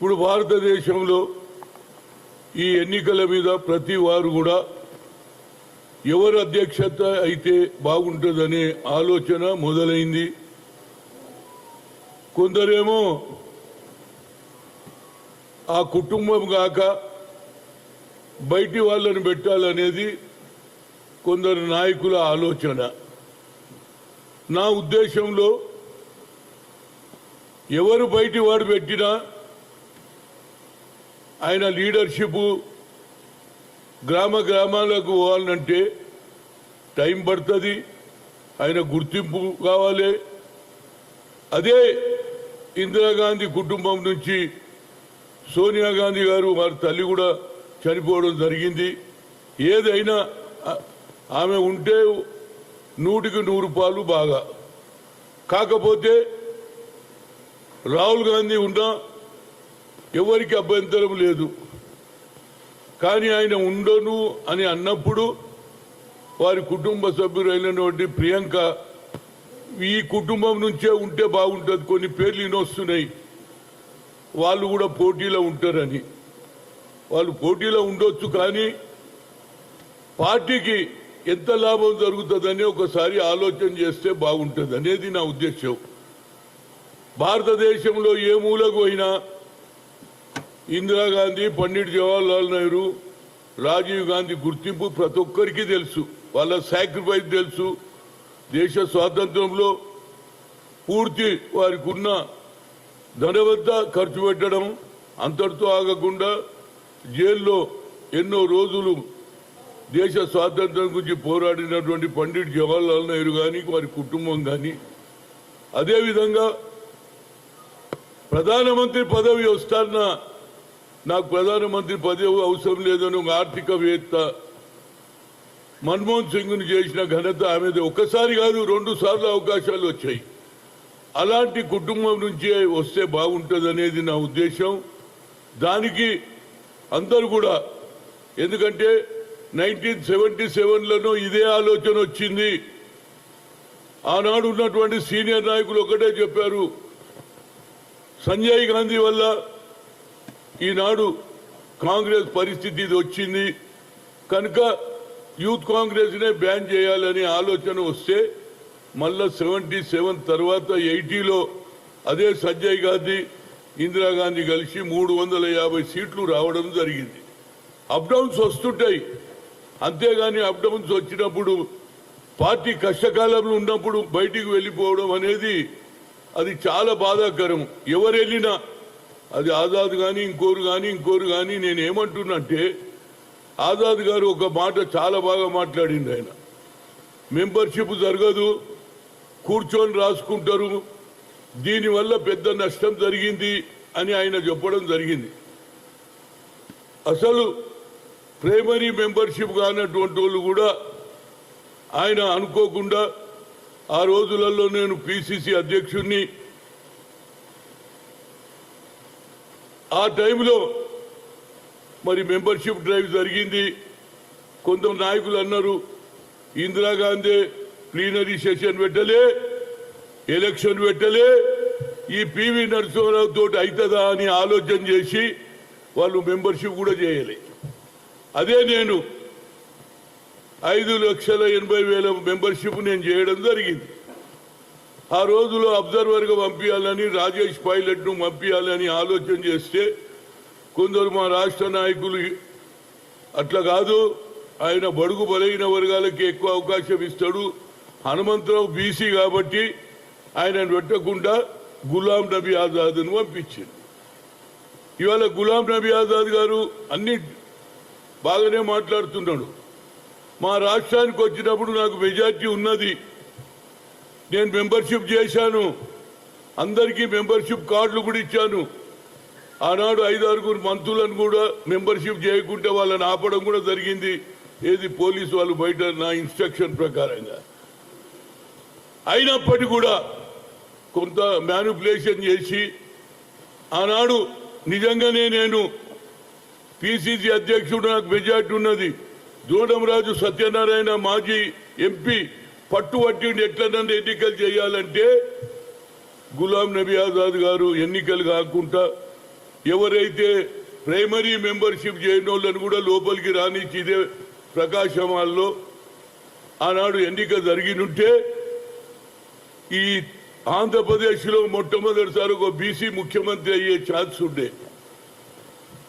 ఇప్పుడు భారతదేశంలో ఈ ఎన్నికల మీద ప్రతి వారు కూడా ఎవరు అధ్యక్షత అయితే బాగుంటుందనే ఆలోచన మొదలైంది. కొందరేమో ఆ కుటుంబం కాక బయటి వాళ్ళని పెట్టాలనేది కొందరు నాయకుల ఆలోచన. నా ఉద్దేశంలో ఎవరు బయటి వాడు పెట్టినా ఆయన లీడర్షిప్ గ్రామాలకు పోవాలంటే టైం పడుతుంది, ఆయన గుర్తింపు కావాలి. అదే ఇందిరాగాంధీ కుటుంబం నుంచి సోనియా గాంధీ గారు వారి తల్లి కూడా చనిపోవడం జరిగింది. ఏదైనా ఆమె ఉంటే 100కి 100 బాగా. కాకపోతే రాహుల్ గాంధీ ఉన్నా ఎవరికి అభ్యంతరం లేదు. కానీ ఆయన ఉండను అని అన్నప్పుడు వారి కుటుంబ సభ్యులైనటువంటి ప్రియాంక ఈ కుటుంబం నుంచే ఉంటే బాగుంటుంది, కొన్ని పేర్లు వినొస్తున్నాయి, వాళ్ళు కూడా పోటీలో ఉంటారని. వాళ్ళు పోటీలో ఉండొచ్చు, కానీ పార్టీకి ఎంత లాభం జరుగుతుందని ఒకసారి ఆలోచన చేస్తే బాగుంటుంది అనేది నా ఉద్దేశం. భారతదేశంలో ఏ మూలకు పోయినా ఇందిరాగాంధీ, పండిట్ జవహర్లాల్ నెహ్రూ, రాజీవ్ గాంధీ గుర్తింపు ప్రతి ఒక్కరికి తెలుసు, వాళ్ళ సాక్రిఫైస్ తెలుసు. దేశ స్వాతంత్రంలో పూర్తి వారికి ఉన్న ధనవంతా ఖర్చు పెట్టడం, అంతటితో ఆగకుండా జైల్లో ఎన్నో రోజులు దేశ స్వాతంత్రం గురించి పోరాడినటువంటి పండిట్ జవహర్లాల్ నెహ్రూ కానీ వారి కుటుంబం కానీ, అదేవిధంగా ప్రధానమంత్రి పదవి వస్తారన్న నాకు ప్రధానమంత్రి పదవి అవసరం లేదని ఒక ఆర్థికవేత్త మన్మోహన్ సింగ్ను చేసిన ఘనత ఆమెది. ఒకసారి కాదు 2 సార్లు అవకాశాలు వచ్చాయి. అలాంటి కుటుంబం నుంచే వస్తే బాగుంటుంది అనేది నా ఉద్దేశం. దానికి అందరూ కూడా, ఎందుకంటే 1977లోనూ ఇదే ఆలోచన వచ్చింది. ఆనాడు ఉన్నటువంటి సీనియర్ నాయకులు ఒకటే చెప్పారు, సంజయ్ గాంధీ వల్ల ఈనాడు కాంగ్రెస్ పరిస్థితి ఇది వచ్చింది కనుక యూత్ కాంగ్రెస్నే బ్యాన్ చేయాలని ఆలోచన వస్తే మళ్ళా 77 తర్వాత 80లో అదే సంజయ్ గాంధీ, ఇందిరాగాంధీ కలిసి 350 సీట్లు రావడం జరిగింది. అప్ డౌన్స్ వస్తుంటాయి, అంతేగాని అప్ డౌన్స్ వచ్చినప్పుడు పార్టీ కష్టకాలంలో ఉన్నప్పుడు బయటికి వెళ్ళిపోవడం అనేది అది చాలా బాధాకరం. ఎవరు వెళ్ళినా అది ఆజాద్ కానీ ఇంకోరు కానీ నేను ఏమంటున్నంటే, ఆజాద్ గారు ఒక మాట చాలా బాగా మాట్లాడింది. ఆయన మెంబర్షిప్ జరగదు, కూర్చొని రాసుకుంటారు, దీనివల్ల పెద్ద నష్టం జరిగింది అని ఆయన చెప్పడం జరిగింది. అసలు ప్రైమరీ మెంబర్షిప్ కానటువంటి వాళ్ళు కూడా ఆయన అనుకోకుండా ఆ రోజులలో నేను పిసిసి అధ్యక్షుడిని, ఆ టైంలో మరి మెంబర్షిప్ డ్రైవ్ జరిగింది. కొందరు నాయకులు అన్నారు ఇందిరాగాంధీ ప్లీనరీ సెషన్ పెట్టలే, ఎలక్షన్ పెట్టలే, ఈ పివి నరసింహారావు తోటి అవుతుందా అని ఆలోచన చేసి వాళ్ళు మెంబర్షిప్ కూడా చేయలే. అదే నేను 5,80,000 మెంబర్షిప్ నేను చేయడం జరిగింది. ఆ రోజులో అబ్జర్వర్గా పంపించాలని, రాజేష్ పైలట్ను పంపించాలని ఆలోచన చేస్తే కొందరు మా రాష్ట్ర నాయకులు అట్లా కాదు, ఆయన బడుగు బలైన వర్గాలకి ఎక్కువ అవకాశం ఇస్తాడు, హనుమంతరావు బీసీ కాబట్టి ఆయనను పెట్టకుండా గులాం నబీ ఆజాద్ను పంపించారు. ఇవాళ గులాం నబీ ఆజాద్ గారు అన్ని బాగానే మాట్లాడుతున్నాడు. మా రాష్ట్రానికి వచ్చినప్పుడు నాకు మెజార్టీ ఉన్నది, నేను మెంబర్షిప్ చేశాను, అందరికీ మెంబర్షిప్ కార్డులు కూడా ఇచ్చాను. ఆనాడు 5-6 మంత్రులను కూడా మెంబర్షిప్ చేయకుంటే వాళ్ళని ఆపడం కూడా జరిగింది. ఏది పోలీసు వాళ్ళు బయట నా ఇన్స్ట్రక్షన్ ప్రకారంగా. అయినప్పటికీ కూడా కొంత మ్యానిపులేషన్ చేసి ఆనాడు నిజంగానే నేను పిసిసి అధ్యక్షుడు, నాకు మెజార్టీ ఉన్నది. దూడంరాజు సత్యనారాయణ మాజీ ఎంపీ పట్టుబట్టి ఎట్లనన్నా ఎన్నికలు చేయాలంటే గులాం నబీ ఆజాద్ గారు ఎన్నికలు కాకుండా ఎవరైతే ప్రైమరీ మెంబర్షిప్ చేయని వాళ్ళని కూడా లోపలికి రానిచ్చి ఇదే ప్రకాశం హాల్లో ఆనాడు ఎన్నిక జరిగినుంటే ఈ ఆంధ్రప్రదేశ్లో మొట్టమొదటిసారి ఒక బీసీ ముఖ్యమంత్రి అయ్యే ఛాన్స్ ఉండే.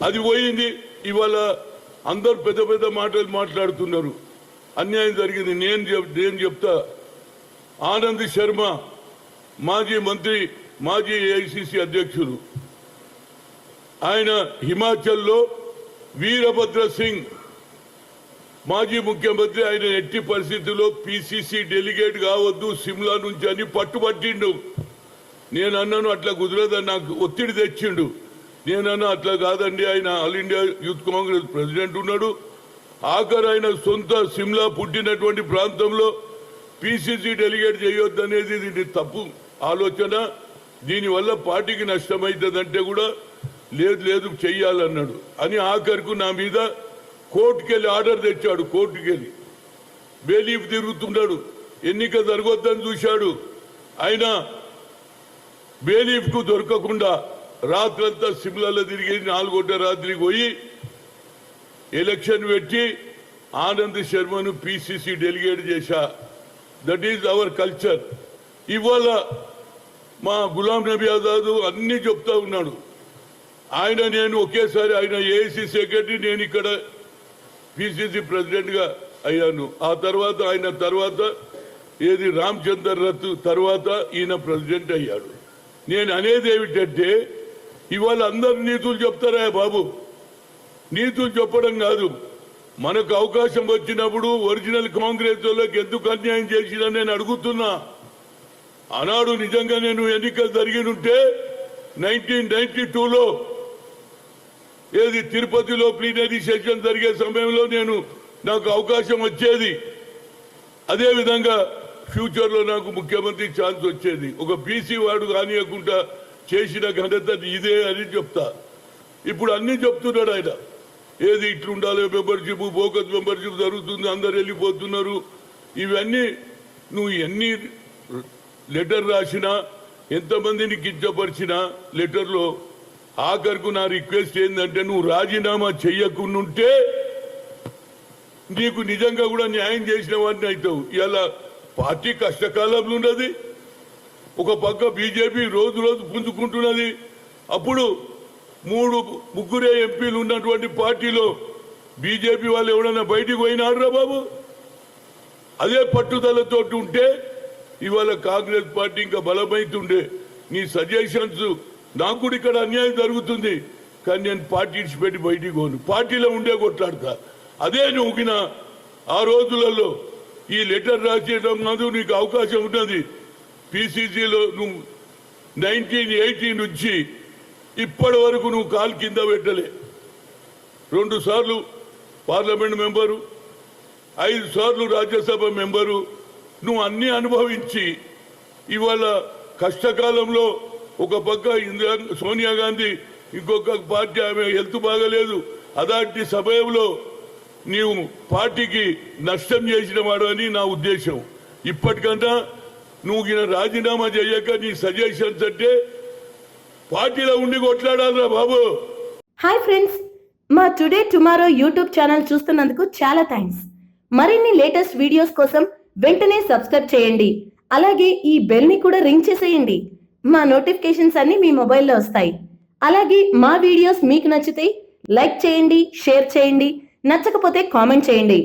అది పోయింది. ఇవాళ అందరు పెద్ద పెద్ద మాటలు మాట్లాడుతున్నారు. అన్యాయం జరిగింది. నేను చెప్తా, ఆనంద్ శర్మ మాజీ మంత్రి, మాజీ ఏఐసిసి అధ్యక్షులు, ఆయన హిమాచల్లో వీరభద్ర సింగ్ మాజీ ముఖ్యమంత్రి, ఆయన ఎట్టి పరిస్థితుల్లో పిసిసి డెలిగేట్ కావద్దు సిమ్లా నుంచి అని పట్టుబట్టిండు. నేను అన్నాను అట్లా కుదరదని, నాకు ఒత్తిడి తెచ్చిండు. నేనన్నా అట్లా కాదండి, ఆయన all India youth Congress president ఉన్నాడు, ఆఖరు ఆయన సొంత సిమ్లా పుట్టినటువంటి ప్రాంతంలో పిసిసి డెలిగేట్ చేయొద్దు అనేది దీన్ని తప్పు ఆలోచన, దీనివల్ల పార్టీకి నష్టమవుతుందంటే కూడా లేదు చెయ్యాలన్నాడు అని ఆఖరుకు నా మీద కోర్టుకెళ్ళి ఆర్డర్ తెచ్చాడు. కోర్టుకెళ్ళి బెయిలీఫ్ తిరుగుతున్నాడు, ఎన్నిక జరగొద్దని చూశాడు. ఆయన బెయిలీఫ్ కు దొరకకుండా రాత్రంతా సిమ్లాలో తిరిగి 4 రాత్రికి పోయి ఎలక్షన్ పెట్టి ఆనంద్ శర్మను పిసిసి డెలిగేట్ చేశా. That is our culture. ఇవాళ మా గులాం నబీ ఆజాద్ అన్ని చెప్తా ఉన్నాడు. ఆయన నేను ఒకేసారి, ఆయన ఏఐసి సెక్రటరీ, నేను ఇక్కడ పిసిసి ప్రెసిడెంట్ గా అయ్యాను. ఆ తర్వాత ఆయన తర్వాత ఏది రామచందర్ రత్ తర్వాత ఈయన ప్రెసిడెంట్ అయ్యాడు. నేను అనేది ఏమిటంటే ఇవాళ అందరు నీతులు చెప్తారా బాబు? నీతులు చెప్పడం కాదు, మనకు అవకాశం వచ్చినప్పుడు ఒరిజినల్ కాంగ్రెస్ వాళ్ళకి ఎందుకు అన్యాయం చేసినా నేను అడుగుతున్నా. ఆనాడు నిజంగా నేను ఎన్నికలు జరిగినుంటే 1992లో ఏది తిరుపతిలో ప్లీనరీ సెషన్ జరిగే సమయంలో నాకు అవకాశం వచ్చేది. అదేవిధంగా ఫ్యూచర్లో నాకు ముఖ్యమంత్రి ఛాన్స్ వచ్చేది. ఒక బీసీ వాడు కానియకుండా చేసిన ఘనత ఇదే అని చెప్తా. ఇప్పుడు అన్ని చెప్తున్నాడు ఆయన, ఏది ఇట్లుండాలి, మెంబర్షిప్ బోకస్ మెంబర్షిప్ జరుగుతుంది, అందరు వెళ్ళిపోతున్నారు. ఇవన్నీ నువ్వు ఎన్ని లెటర్ రాసినా, ఎంతమందిని కించపరిచినా లెటర్లో ఆఖరుకు నా రిక్వెస్ట్ ఏంటంటే నువ్వు రాజీనామా చెయ్యకుంటే నీకు నిజంగా కూడా న్యాయం చేసిన వాడిని అవుతావు. ఇలా పార్టీ కష్టకాలంలో ఉన్నది, ఒక పక్క బీజేపీ రోజు పుంజుకుంటున్నది. అప్పుడు 3-3 ఎంపీలు ఉన్నటువంటి పార్టీలో బీజేపీ వాళ్ళు ఎవడన్నా బయటికి పోయినాడురా బాబు? అదే పట్టుదలతో ఉంటే ఇవాళ కాంగ్రెస్ పార్టీ ఇంకా బలమైతుండే. నీ సజెషన్స్, నాకు కూడా ఇక్కడ అన్యాయం జరుగుతుంది కానీ నేను పార్టీ ఇచ్చిపెట్టి బయటికి పోను, పార్టీలో ఉండే కొట్లాడతా. అదే నువ్వుకిన ఆ రోజులలో ఈ లెటర్ రాసేయడం కాదు, నీకు అవకాశం ఉన్నది. పిసిసిలో నువ్వు 1980 నుంచి ఇప్పటి వరకు నువ్వు కాలు కింద పెట్టలే. 2 సార్లు పార్లమెంట్ మెంబరు, 5 సార్లు రాజ్యసభ మెంబరు. నువ్వు అన్ని అనుభవించి ఇవాళ కష్టకాలంలో ఒక పక్క సోనియా గాంధీ, ఇంకొక పార్టీ ఆమె హెల్త్ బాగలేదు, అలాంటి సమయంలో నీవు పార్టీకి నష్టం చేసిన వాడు అని నా ఉద్దేశం. ఇప్పటికంటే నువ్వు రాజీనామా చేయక నీ సజెషన్స్ అంటే పార్టీలో ఉండి కొట్లాడాలరా బాబు. హాయ్ ఫ్రెండ్స్, మా టుడే టుమారో యూట్యూబ్ ఛానల్ చూస్తున్నందుకు చాలా థ్యాంక్స్. మరిన్ని లేటెస్ట్ వీడియోస్ కోసం వెంటనే సబ్స్క్రైబ్ చేయండి. అలాగే ఈ బెల్ ని కూడా రింగ్ చేసేయండి. మా నోటిఫికేషన్స్ అన్ని మీ మొబైల్లో వస్తాయి. అలాగే మా వీడియోస్ మీకు నచ్చితే లైక్ చేయండి, షేర్ చేయండి, నచ్చకపోతే కామెంట్ చేయండి.